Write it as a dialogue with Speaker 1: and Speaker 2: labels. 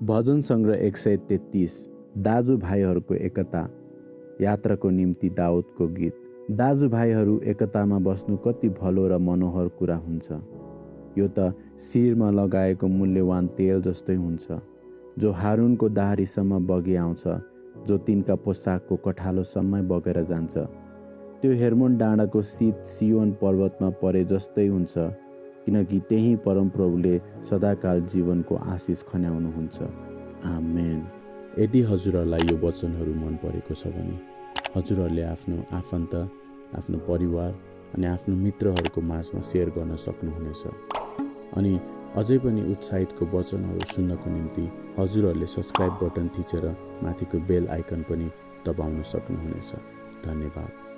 Speaker 1: भजन सङ्ग्रह 133 दाजुभाइहरूको एकता यात्राको निम्ति दाउदको गीत। दाजुभाइहरू एकतामा बस्नु कति भलो र मनोहर कुरा हुन्छ। यो त शिरमा लगाएको मूल्यवान तेल जस्तै हुन्छ, जो हारुनको दाह्रीसम्म बगी आउँछ, जो तिनका पोसाकको कठालोसम्म बगेर जान्छ। त्यो हेर्मोन डाँडाको शीत सियोन पर्वतमा परे जस्तै हुन्छ, किनकि त्यही परमप्रभुले सदाकाल जीवनको आशिष खन्याउनुहुन्छ। आमेन। यदि हजुरहरूलाई यो वचनहरू मन परेको छ भने हजुरहरूले आफ्नो आफन्त, आफ्नो परिवार अनि आफ्नो मित्रहरूको माझमा सेयर गर्न सक्नुहुनेछ। अनि अझै पनि उत्साहितको वचनहरू सुन्नको निम्ति हजुरहरूले सब्सक्राइब बटन थिचेर माथिको बेल आइकन पनि दबाउन सक्नुहुनेछ। धन्यवाद।